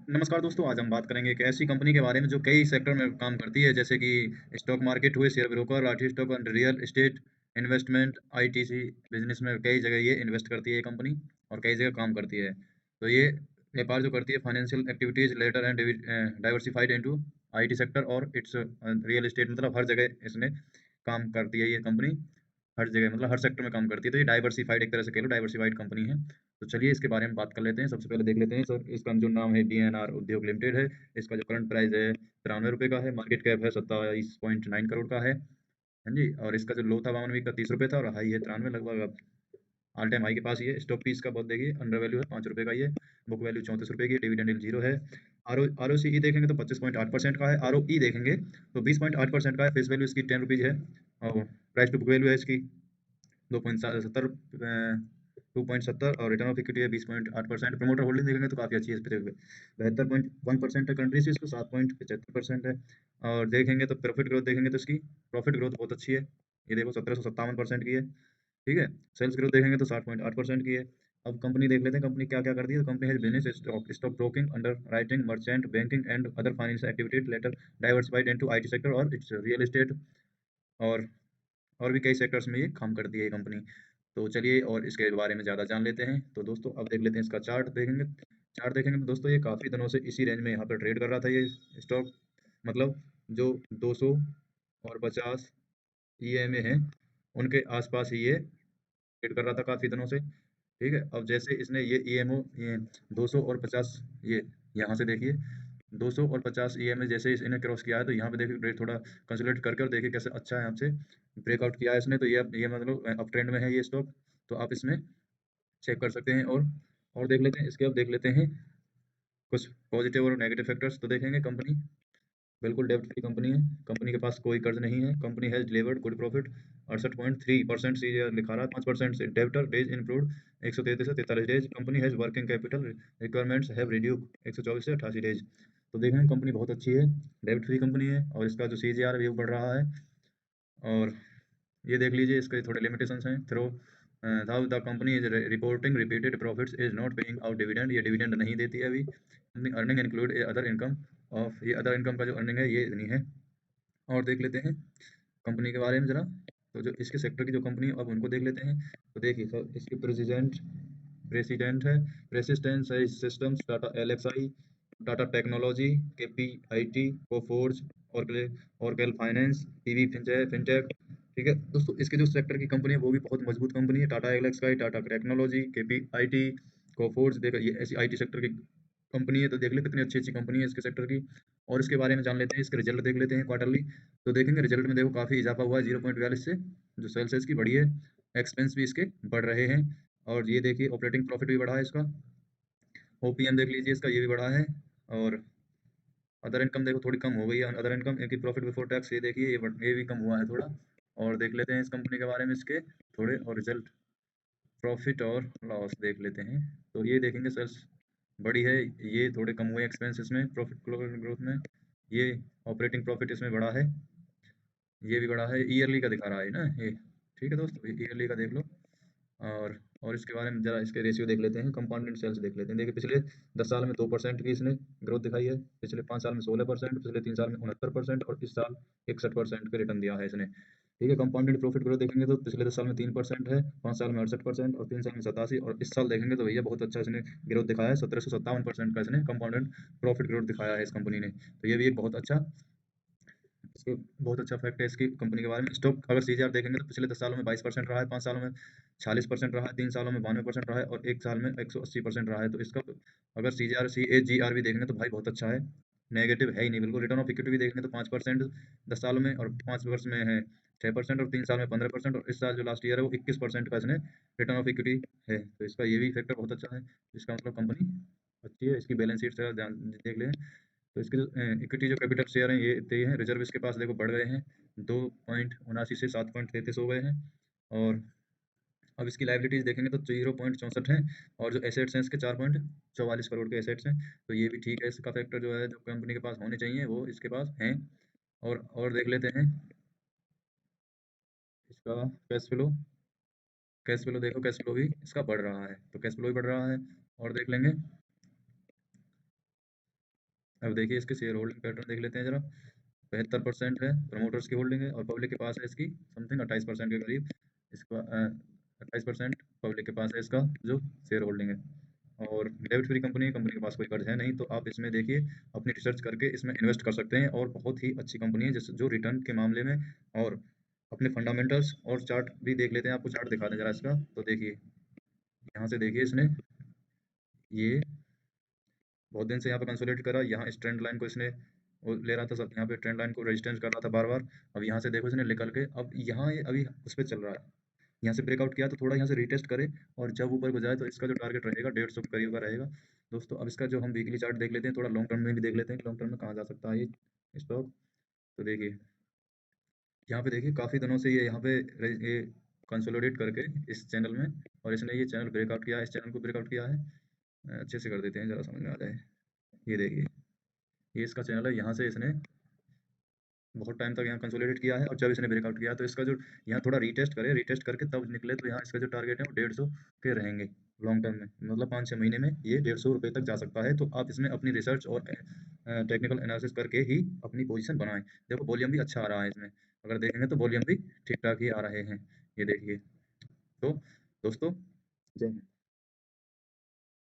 नमस्कार दोस्तों, आज हम बात करेंगे एक ऐसी कंपनी के बारे में जो कई सेक्टर में काम करती है, जैसे कि स्टॉक मार्केट हुए, share broker, RT stock and real estate, investment, ITC business में कई जगह ये इन्वेस्ट करती है ये कंपनी और कई जगह काम करती है। तो ये व्यापार जो करती है financial activities later and diversified into IT sector और इट्स रियल एस्टेट, मतलब हर जगह इसने काम करती है ये कंपनी। हर जगह मतलब हर सेक्टर में काम करती है, तो ये डाइवर्सिफाइड, एक तरह से कह लो डाइवर्सिफाइड कंपनी है। तो चलिए इसके बारे में बात कर लेते हैं। सबसे पहले देख लेते हैं सर, इसका जो नाम है डीएनआर उद्योग लिमिटेड है। इसका जो करंट प्राइस है 93 रुपये का है, मार्केट कैप है 27.9 करोड़ का है। हाँ जी, और इसका जो लो था 52 वीक का 30 रुपये था और हाई है 93 लगभग। अब ऑल टाइम हाई के पास ये स्टॉक पीस का बहुत देखिए अंडर वैल्यू है 5 रुपये का ये। बुक वैल्यू 34 रुपये की, डिविडेंड जीरो है। आर ओ सी ई देखेंगे तो 25.8% का है। आर ओ ई देखेंगे तो 20.8% का है। फेस वैल्यू इसकी 10 रुपीज़ है और प्राइस टू बुक वैल्यू है इसकी 2.70 2.70 और रिटर्न ऑफ इक्विटी है 20.8%। प्रमोटर होल्डिंग देखेंगे तो काफ़ी अच्छी है इस पे, 72.1% है। कंट्रीज इसको 7.75% है। और देखेंगे तो प्रॉफिट ग्रोथ देखेंगे तो इसकी प्रॉफिट ग्रोथ बहुत अच्छी है। ये देखो 1757% की है। ठीक है। सेल्स ग्रोथ देखेंगे तो 60.8% की है। अब कंपनी देख लेते हैं कंपनी क्या क्या करती है। तो कंपनी है business stock broking, underwriting, merchant banking and other financial activities later diversified into IT sector और इट्स रियल एस्टेट, और और भी कई सेक्टर्स में ये काम करती है ये कंपनी। तो चलिए और इसके बारे में ज़्यादा जान लेते हैं। तो दोस्तों अब देख लेते हैं इसका चार्ट देखेंगे। चार्ट देखेंगे तो दोस्तों ये काफ़ी दिनों से इसी रेंज में यहाँ पर ट्रेड कर रहा था ये स्टॉक, मतलब जो 200 और 50 ईएमए हैं उनके आसपास ही ये ट्रेड कर रहा था काफ़ी दिनों से। ठीक है। अब जैसे इसने ये ईएमओ ये 200 और 50, ये यहाँ से देखिए 200 और 50 ईएमए जैसे इन्हें क्रॉस किया है, तो यहाँ पे देखिए रेट थोड़ा कंसोलिडेट करके और देखिए कैसे अच्छा है, यहाँ से ब्रेकआउट किया है इसने। तो ये मतलब अप ट्रेंड में है ये स्टॉक। तो आप इसमें चेक कर सकते हैं। और देख लेते हैं इसके, अब देख लेते हैं कुछ पॉजिटिव और नेगेटिव फैक्टर्स। तो देखेंगे कंपनी बिल्कुल डेब्ट फ्री कंपनी है। कंपनी के पास कोई कर्ज नहीं है। Company has delivered good profit 68.3% CGR लिखा रहा है। 5% से डेब्टर डेज इंप्रूव्ड 133 से 43 days. Company has working capital requirements have reduce 124 से 88 डेज। तो देखें कंपनी बहुत अच्छी है, डेब्ट फ्री कंपनी है और इसका जो सीजीआर है वो बढ़ रहा है। और ये देख लीजिए इसके थोड़े लिमिटेशंस हैं। Throw how the company is reporting repeated profits is not paying out dividend, ये डिविडेंड नहीं देती है अभी। Company earning include other income of, ये अदर इनकम का जो अर्निंग है ये नहीं है। और देख लेते हैं कंपनी के बारे में ज़रा। तो जो इसके सेक्टर की जो कंपनी है अब उनको देख लेते हैं। तो देखिए सर इसकी प्रेसिडेंट प्रेसिडेंट है प्रेसिस्टेंस है Systems, Tata ELXSI, Tata technology, KPIT, Coforge, Oracle finance, TV fintech. ठीक है दोस्तों, इसके जो सेक्टर की कंपनी है वो भी बहुत मजबूत कंपनी है। Tata ELXSI, Tata technology, KPIT, Coforge, देखो ये ऐसी आईटी सेक्टर की कंपनी है। तो देख लो कितनी अच्छी अच्छी कंपनी है इसके सेक्टर की। और इसके बारे में जान लेते हैं, इसके रिजल्ट देख लेते हैं क्वार्टरली। तो देखेंगे रिजल्ट में देखो काफ़ी इजाफा हुआ है 0.42 से, जो सेल्स है इसकी बढ़ी है। एक्सपेंस भी इसके बढ़ रहे हैं। और ये देखिए ऑपरेटिंग प्रॉफिट भी बढ़ा है इसका। ओपीएम देख लीजिए इसका, ये भी बढ़ा है। और अदर इनकम देखो थोड़ी कम हो गई है। अदर इनकम इनकी प्रॉफिट बिफोर टैक्स, ये देखिए ये भी कम हुआ है थोड़ा। और देख लेते हैं इस कंपनी के बारे में इसके थोड़े और रिजल्ट, प्रॉफिट और लॉस देख लेते हैं। तो ये देखेंगे सेल्स बड़ी है, ये थोड़े कम हुए एक्सपेंस इसमें प्रॉफिट ग्रोथ में। ये ऑपरेटिंग प्रॉफिट इसमें बढ़ा है, ये भी बढ़ा है। ईयरली का दिखा रहा है ना ये। ठीक है दोस्तों, ईयरली का देख लो। और इसके बारे में जरा इसके रेशियो देख लेते हैं, कंपाउंडेड सेल्स देख लेते हैं। देखिए पिछले 10 साल में 2% की इसने ग्रोथ दिखाई है, पिछले 5 साल में 16%, पिछले 3 साल में 69% और इस साल 61% का रिटर्न दिया है इसने। ठीक है। कंपाउंडेड प्रॉफिट ग्रोथ देखेंगे तो पिछले 10 साल में 3% है, 5 साल में 68% और 3 साल में 87, और इस साल देखेंगे तो भैया बहुत अच्छा इसने ग्रोथ दिखाया है, 1757% का इसने कंपाउंडेड प्रॉफिट ग्रोथ दिखाया है इस कंपनी ने। तो ये भी एक बहुत अच्छा, इसके बहुत अच्छा फैक्ट है इसकी कंपनी के बारे में। स्टॉक अगर सीजीआर देखेंगे तो पिछले 10 सालों में 22% रहा है, 5 सालों में 46% रहा है, 3 सालों में 92% रहा है और 1 साल में 180% रहा है। तो इसका अगर सीजीआर सीएजीआर भी देखेंगे तो भाई बहुत अच्छा है, नेगेटिव है ही नहीं बिल्कुल। रिटर्न ऑफ इक्विटी भी देखेंगे तो 5% 10 सालों में, और 5 वर्ष में है 6% और 3 साल में 15%, और इस साल जो लास्ट ईयर है वो 21% का इसने रिटर्न ऑफ इक्विटी है। तो इसका ये भी फैक्टर बहुत अच्छा है। इसका मतलब कंपनी अच्छी है। इसकी बैलेंस शीट से ध्यान देख लें तो इसके जो इक्विटी जो कैपिटल शेयर हैं ये हैं। रिजर्व इसके पास देखो बढ़ गए हैं, 2.79 से 7.33 हो गए हैं। और अब इसकी लाइबिलिटीज देखेंगे तो 0.64 है, और जो एसेट्स हैं इसके 4.44 करोड़ के एसेट्स हैं। तो ये भी ठीक है। इसका फैक्टर जो है जो कंपनी के पास होने चाहिए वो इसके पास हैं। और देख लेते हैं इसका कैश फ्लो। कैश फ्लो देखो, कैश फ्लो भी इसका बढ़ रहा है, तो कैश फ्लो भी बढ़ रहा है। और देख लेंगे अब देखिए इसके शेयर होल्डिंग पैटर्न देख लेते हैं जरा। 75% है प्रमोटर्स की होल्डिंग है, और पब्लिक के पास है इसकी समथिंग 28% के करीब। इसका 28% पब्लिक के पास है इसका जो शेयर होल्डिंग है। और डेब्ट फ्री कंपनी है, कंपनी के पास कोई कर्ज है नहीं, तो आप इसमें देखिए अपनी रिसर्च करके इसमें इन्वेस्ट कर सकते हैं, और बहुत ही अच्छी कंपनी है जो रिटर्न के मामले में और अपने फंडामेंटल्स और चार्ट भी देख लेते हैं। आपको चार्ट दिखा दें जरा इसका, तो देखिए यहाँ से देखिए इसने ये बहुत दिन से यहाँ पे कंसोलिडेट करा, यहाँ इस ट्रेंड लाइन को इसने वो ले रहा था सब, यहाँ पे ट्रेंड लाइन को रेजिस्टेंस कर रहा था बार बार। अब यहाँ से देखो इसने निकल के अब यहाँ ये अभी उस पर चल रहा है, यहाँ से ब्रेकआउट किया तो थोड़ा यहाँ से रीटेस्ट करे, और जब ऊपर को जाए तो इसका जो टारगेट रहेगा 150 के करीब का रहेगा दोस्तों। अब इसका जो हम वीकली चार्ट देख लेते हैं, थोड़ा लॉन्ग टर्म में भी देख लेते हैं कि लॉन्ग टर्म में कहाँ जा सकता है ये स्टॉक। तो देखिए यहाँ पे देखिए काफ़ी दिनों से ये यहाँ पे ये कंसोलिडेट करके इस चैनल में, और इसने ये चैनल ब्रेकआउट किया है, इस चैनल को ब्रेकआउट किया है। अच्छे से कर देते हैं जरा समझ में आ जाए। ये देखिए ये इसका चैनल है, यहाँ से इसने बहुत टाइम तक यहाँ कंसोलिडेट किया है, और जब इसने ब्रेकआउट किया तो इसका जो यहाँ थोड़ा रीटेस्ट करे, रीटेस्ट करके तब निकले, तो यहाँ इसका जो टारगेट है वो 150 के रहेंगे लॉन्ग टर्म में, मतलब 5-6 महीने में ये 150 रुपये तक जा सकता है। तो आप इसमें अपनी रिसर्च और टेक्निकल एनालिसिस करके ही अपनी पोजीशन बनाएं। देखो वॉल्यूम भी अच्छा आ रहा है इसमें, अगर देखेंगे तो वॉल्यूम भी ठीक ठाक ही आ रहे हैं, ये देखिए। तो दोस्तों जय हिंद।